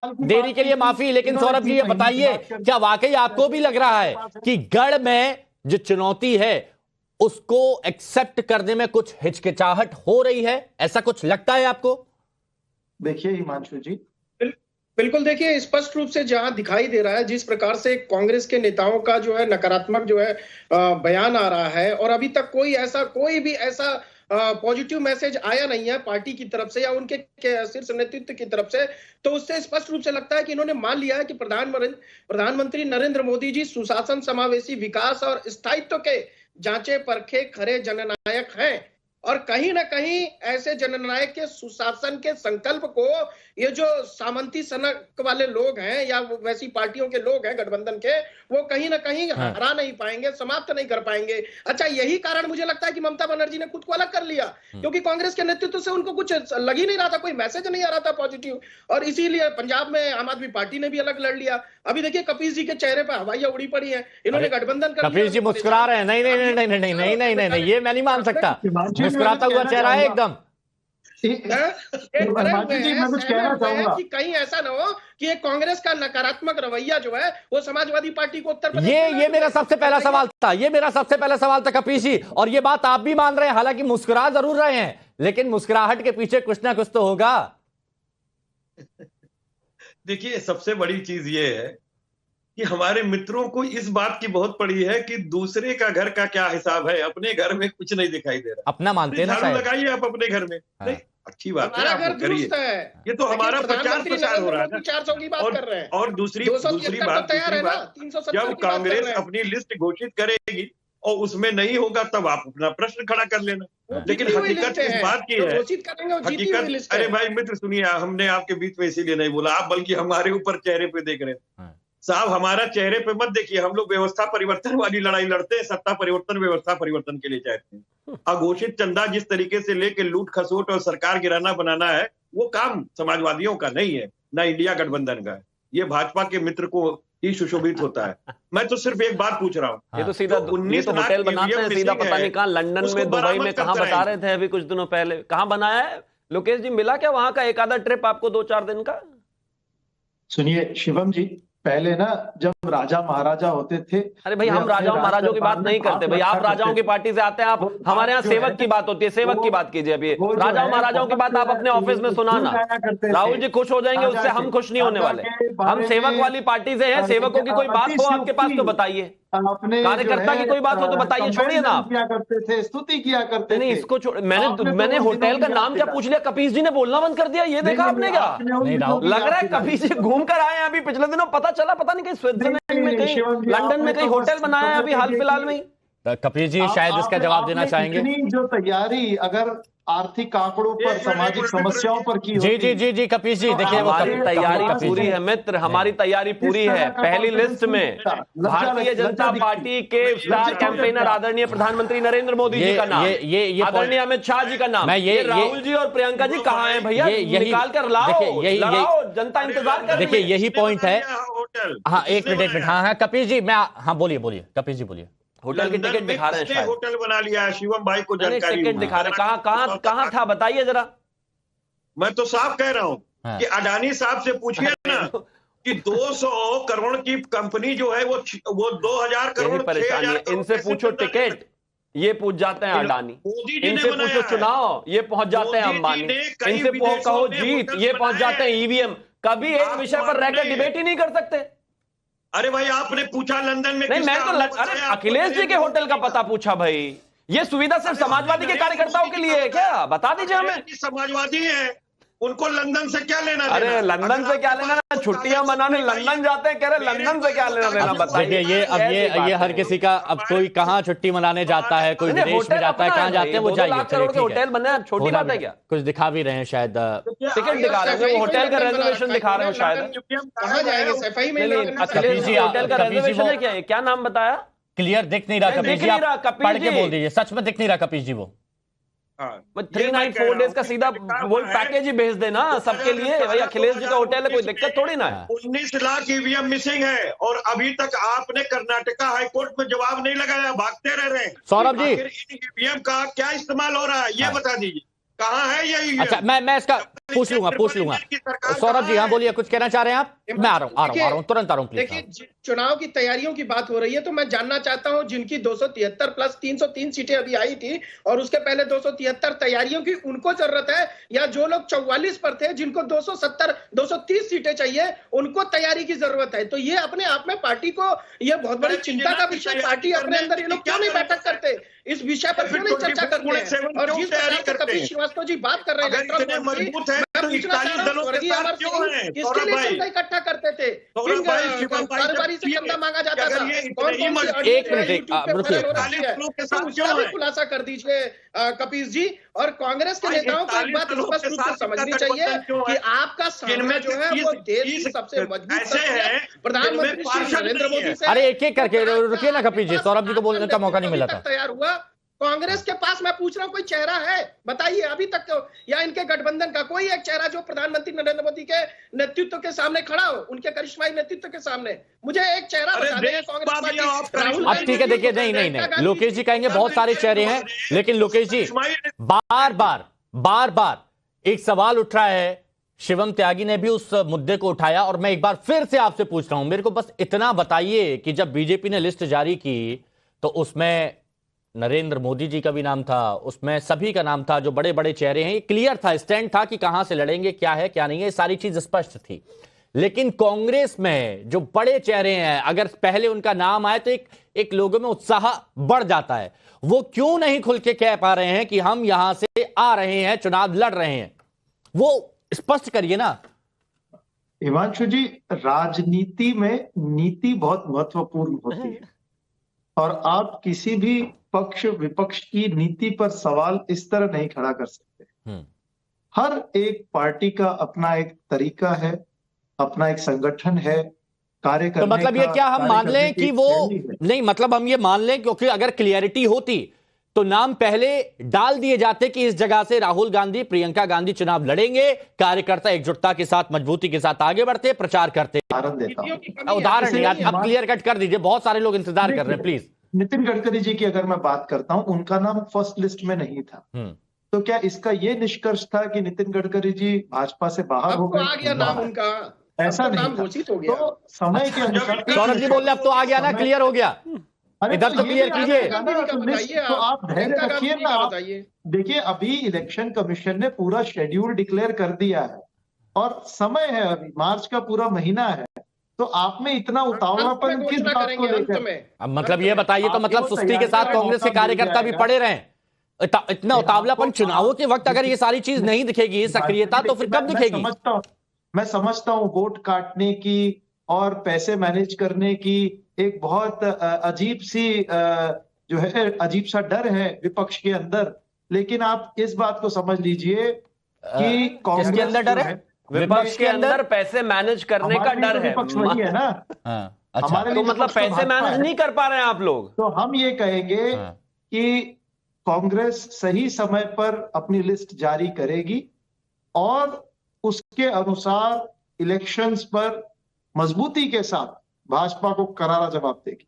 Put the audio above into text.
देरी के लिए माफी, लेकिन सौरभ जी ये बताइए, क्या वाकई आपको भी लग रहा है कि गढ़ में जो चुनौती है उसको एक्सेप्ट करने में कुछ हिचकिचाहट हो रही है? ऐसा कुछ लगता है आपको? देखिए हिमांशु जी, बिल्कुल, देखिए स्पष्ट रूप से जहां दिखाई दे रहा है जिस प्रकार से कांग्रेस के नेताओं का जो है नकारात्मक जो है बयान आ रहा है, और अभी तक कोई भी ऐसा पॉजिटिव मैसेज आया नहीं है पार्टी की तरफ से या उनके शीर्ष नेतृत्व की तरफ से। तो उससे स्पष्ट रूप से लगता है कि इन्होंने मान लिया है कि प्रधानमंत्री नरेंद्र मोदी जी सुशासन, समावेशी विकास और स्थायित्व के जांचे परखे खरे जननायक हैं, और कहीं ना कहीं ऐसे जननायक के सुशासन के संकल्प को ये जो सामंती सनक वाले लोग हैं या वैसी पार्टियों के लोग हैं गठबंधन के, वो कहीं ना कहीं हरा नहीं पाएंगे, समाप्त नहीं कर पाएंगे। अच्छा, यही कारण मुझे लगता है कि ममता बनर्जी ने खुद को अलग कर लिया, क्योंकि कांग्रेस के नेतृत्व से उनको कुछ लग ही नहीं रहा था, कोई मैसेज नहीं आ रहा था पॉजिटिव, और इसीलिए पंजाब में आम आदमी पार्टी ने भी अलग लड़ लिया। अभी देखिए कपिल जी के चेहरे पर हवाइयां उड़ी पड़ी है, इन्होंने गठबंधन कर लिया। कपिल जी मुस्कुरा रहे हैं, नहीं नहीं नहीं नहीं नहीं नहीं नहीं नहीं नहीं, ये मैं नहीं मान सकता। मुस्कुराता हुआ चेहरा है एकदम। मैं कुछ कहना चाहूंगा कि कहीं ऐसा ना हो कि ये कांग्रेस का नकारात्मक रवैया जो है वो समाजवादी पार्टी को उत्तर प्रदेश ये मेरा सबसे पहला सवाल था, ये मेरा सबसे पहला सवाल था कपिल जी, और ये बात आप भी मान रहे हैं, हालांकि मुस्कुरा जरूर रहे हैं, लेकिन मुस्कुराहट के पीछे कुछ ना कुछ तो होगा। देखिए, सबसे बड़ी चीज ये है कि हमारे मित्रों को इस बात की बहुत पड़ी है कि दूसरे का घर का क्या हिसाब है, अपने घर में कुछ नहीं दिखाई दे रहा। अपना मानते हैं ना, झाड़ू लगाइए आप अपने घर में। नहीं, अच्छी बात है, आप करिए, ये तो हमारा प्रचार प्रसार हो रहा है 400 की बात कर रहे हैं। और दूसरी बात जब कांग्रेस अपनी लिस्ट घोषित करेगी और उसमें नहीं होगा तब आप अपना प्रश्न खड़ा कर लेना। लेकिन हकीकत इस बात की है, हकीकत, अरे भाई मित्र सुनिए, हमने आपके बीच में इसीलिए नहीं बोला, आप बल्कि हमारे ऊपर चेहरे पे देख रहे हैं साहब, हमारा चेहरे पे मत देखिए। हम लोग व्यवस्था परिवर्तन वाली लड़ाई लड़ते हैं, सत्ता परिवर्तन व्यवस्था परिवर्तन के लिए चाहते हैं। अघोषित चंदा जिस तरीके से लेके लूट खसोट और सरकार गिराना बनाना है, वो काम समाजवादियों का नहीं है, ना इंडिया गठबंधन का है, ये भाजपा के मित्र को ही सुशोभित होता है। मैं तो सिर्फ एक बात पूछ रहा हूँ, ये तो सीधा 19 होटल बनाते हैं, सीधा पता नहीं कहाँ, लंदन में, दुबई में, कहाँ बता रहे थे अभी कुछ दिनों पहले, कहाँ बनाया है? लोकेश जी, मिला क्या वहां का एक आधा ट्रिप आपको 2-4 दिन का? सुनिए शिवम जी, पहले ना जब राजा महाराजा होते थे, अरे भाई हम राजाओं महाराजों की बात नहीं करते भाई, आप राजाओं की पार्टी से आते हैं, आप हमारे यहाँ सेवक की बात होती है, सेवक की बात कीजिए। अभी राजाओं महाराजाओं की बात आप अपने ऑफिस में सुनाना, राहुल जी खुश हो जाएंगे, उससे हम खुश नहीं होने वाले। हम सेवक वाली पार्टी से हैं, सेवकों की कोई बात हो आपके पास तो बताइए, कार्यकर्ता की कोई बात हो तो बताइए, छोड़िए ना आप। किया करते थे, स्तुति किया करते थे। नहीं, इसको छोड़, मैंने होटल का नाम क्या पूछ लिया, कपीस जी ने बोलना बंद कर दिया, ये देखा आपने क्या? लग रहा है कपीस जी घूम कर आए हैं अभी, पिछले दिनों पता चला, पता नहीं कहीं स्विट्जरलैंड में, कहीं लंदन में, कहीं होटल बनाया है अभी हाल फिलहाल में। कपिल जी शायद इसका जवाब देना चाहेंगे। जो तैयारी अगर आर्थिक आंकड़ों पर, सामाजिक समस्याओं पर की जी जी जी जी कपिल जी, देखिए हमारी तैयारी पूरी है मित्र, हमारी तैयारी पूरी है। पहली लिस्ट में भारतीय जनता पार्टी के स्टार कैंपेनर आदरणीय प्रधानमंत्री नरेंद्र मोदी जी का नाम, आदरणीय अमित शाह जी का नाम, ये राहुल जी और प्रियंका जी कहाँ हैं भैया? निकाल कर लाओ, जनता इंतजार कर रही है। देखिए यही पॉइंट है। हाँ एक मिनट, हाँ कपिल जी, मैं, हाँ बोलिए कपिल जी बोलिए। होटल की टिकट दिखा रहे हैं शायद, होटल बना लिया है, शिवम भाई को जानकारी, टिकट दिखा रहे हैं, कहाँ था बताइए जरा। मैं तो साफ कह रहा हूँ कि अडानी साहब से पूछिए ना कि 200 करोड़ की कंपनी जो है वो 2000 करोड़ परेशानी है, इनसे पूछो टिकट, ये पूछ जाते हैं अडानी, इनसे पूछो चुनाव, ये पहुंच जाते हैं अंबानी, इनसे कहो जीत, ये पहुंच जाते हैं ईवीएम। कभी एक विषय पर रहकर डिबेट ही नहीं कर सकते। अरे भाई आपने पूछा लंदन में, नहीं मैं तो अरे अखिलेश जी के होटल का पता पूछा भाई, ये सुविधा सिर्फ समाजवादी के कार्यकर्ताओं के लिए है क्या? बता दीजिए हमें। समाजवादी है, उनको लंदन से क्या लेना देना? अरे लंदन से क्या लेना, छुट्टियां मनाने लंदन जाते हैं, कह रहे लंदन से क्या लेना देना बताइए। ये हर किसी का, अब कोई कहाँ छुट्टी मनाने जाता है, कोई विदेश में जाता है, कहाँ जाते हैं वो जाइए, होटल बने, छोटी बात है क्या? कुछ दिखा भी रहे हैं शायद, टिकट दिखा रहे हैं, वो होटल का रिजर्वेशन दिखा रहे हो शायद। कहाँ जाएंगे? सफाई में अखिलेश जी होटल का रिजर्वेशन है क्या? क्या नाम बताया? क्लियर दिख नहीं रहा कपिल जी, आप पढ़ के बोल दीजिए, सच में दिख नहीं रहा कपिल जी। वो 394 डेज का सीधा वो पैकेज ही भेज देना सबके लिए भाई, अखिलेश जी का होटल है, कोई दिक्कत थोड़ी ना है। 19 लाख ईवीएम मिसिंग है और अभी तक आपने कर्नाटका हाईकोर्ट में जवाब नहीं लगाया, भागते रह रहे हैं। सौरभ जी, ईवीएम का क्या इस्तेमाल हो रहा है ये बता दीजिए। कहाँ है यही? अच्छा, मैं इसका पूछ लूंगा। सौरभ जी, हाँ बोलिए, कुछ कहना चाह रहे हैं आप? मैं आ रहा हूँ, तुरंत आ रहा हूँ, प्लीज। देखिए, चुनाव की तैयारियों की बात हो रही है, तो मैं जानना चाहता हूं जिनकी 273 प्लस 303 सीटें अभी आई थी और उसके पहले 273 तैयारियों की, उनको जरूरत है, या जो लोग 44 पर थे जिनको 270 230 सीटें चाहिए उनको तैयारी की जरूरत है? तो ये अपने आप में पार्टी को ये बहुत बड़ी चिंता का विषय, पार्टी अपने अंदर ये लोग क्यों नहीं बैठक करते, इस विषय पर क्यों नहीं चर्चा करते हैं? और जिस प्रकार से कपिल श्रीवास्तव जी बात कर रहे हैं, किसके लिए चंदा इकट्ठा करते थे, कारोबारी से चंदा मांगा जाता था, उसका भी खुलासा कर दीजिए कपिल जी। और कांग्रेस के नेताओं को एक बात स्पष्ट रूप से समझनी चाहिए कि आपका सामना जो है वो देश की सबसे मजबूत है, प्रधानमंत्री श्री नरेंद्र मोदी से। अरे एक एक करके रुकिए ना कपिल जी, सौरभ जी को बोलने का मौका नहीं मिला था। तैयार हुआ कांग्रेस के पास, मैं पूछ रहा हूं, कोई चेहरा है बताइए अभी तक तो, या इनके गठबंधन का कोई एक चेहरा जो प्रधानमंत्री नरेंद्र मोदी के नेतृत्व के सामने खड़ा हो, उनके करिश्माई नेतृत्व के सामने? मुझे एक चेहरा बता दें कांग्रेस पार्टी। अब ठीक है, देखिए, नहीं, लोकेश जी कहेंगे बहुत सारे चेहरे हैं, लेकिन लोकेश जी बार बार एक सवाल उठ रहा है, शिवम त्यागी ने भी उस मुद्दे को उठाया, और मैं एक बार फिर से आपसे पूछ रहा हूं, मेरे को बस इतना बताइए कि जब बीजेपी ने लिस्ट जारी की तो उसमें नरेंद्र मोदी जी का भी नाम था, उसमें सभी का नाम था, जो बड़े बड़े चेहरे हैं, ये क्लियर था, स्टैंड था कि कहां से लड़ेंगे, क्या है क्या नहीं है, सारी चीज स्पष्ट थी। लेकिन कांग्रेस में जो बड़े चेहरे हैं, अगर पहले उनका नाम आए तो एक लोगों में उत्साह बढ़ जाता है। वो क्यों नहीं खुल के कह पा रहे हैं कि हम यहां से आ रहे हैं, चुनाव लड़ रहे हैं? वो स्पष्ट करिए ना। हिमांशु जी, राजनीति में नीति बहुत महत्वपूर्ण होती है, और आप किसी भी पक्ष विपक्ष की नीति पर सवाल इस तरह नहीं खड़ा कर सकते। हर एक पार्टी का अपना एक तरीका है, अपना एक संगठन है, कार्य करने तो मतलब ये क्या हम मान लें कि वो नहीं, मतलब हम ये मान लें, क्योंकि अगर क्लियरिटी होती तो नाम पहले डाल दिए जाते कि इस जगह से राहुल गांधी, प्रियंका गांधी चुनाव लड़ेंगे, कार्यकर्ता एकजुटता के साथ, मजबूती के साथ आगे बढ़ते, प्रचार करते। उदाहरण देता हूं, उदाहरण आप क्लियर कट कर दीजिए, बहुत सारे लोग इंतजार कर रहे हैं, प्लीज। नितिन गडकरी जी की अगर मैं बात करता हूं, उनका नाम फर्स्ट लिस्ट में नहीं था, तो क्या इसका ये निष्कर्ष था कि नितिन गडकरी जी भाजपा से बाहर हो गए? आ गया नाम उनका, ऐसा नहीं घोषित हो गया। तो समय के अनुसार सौरभ जी बोल रहे अब तो आ गया ना, क्लियर हो गया, इधर तो क्लियर कीजिए। तो आप धैर्य रखिए ना, आप देखिए, अभी इलेक्शन कमीशन ने पूरा शेड्यूल डिक्लेयर कर दिया है और समय है, अभी मार्च का पूरा महीना है, तो आप में इतना उतावलापन किस बात को लेकर? अब मतलब ये बताइए, तो मतलब सुस्ती के साथ कांग्रेस के कार्यकर्ता भी पड़े रहे, इतना उतावलापन चुनावों के वक्त अगर ये सारी चीज नहीं दिखेगी, सक्रियता, तो फिर कब दिखेगी? मैं समझता हूं वोट काटने की और पैसे मैनेज करने की एक बहुत अजीब सी जो है, अजीब सा डर है विपक्ष के अंदर, लेकिन आप इस बात को समझ लीजिए कि कांग्रेस के अंदर डर है, विपक्ष के अंदर पैसे मैनेज करने का डर है। विपक्ष वही है ना। अच्छा, हमारे तो मतलब पैसे मैनेज नहीं कर पा रहे हैं आप लोग? तो हम ये कहेंगे कि कांग्रेस सही समय पर अपनी लिस्ट जारी करेगी और उसके अनुसार इलेक्शंस पर मजबूती के साथ भाजपा को करारा जवाब देगी।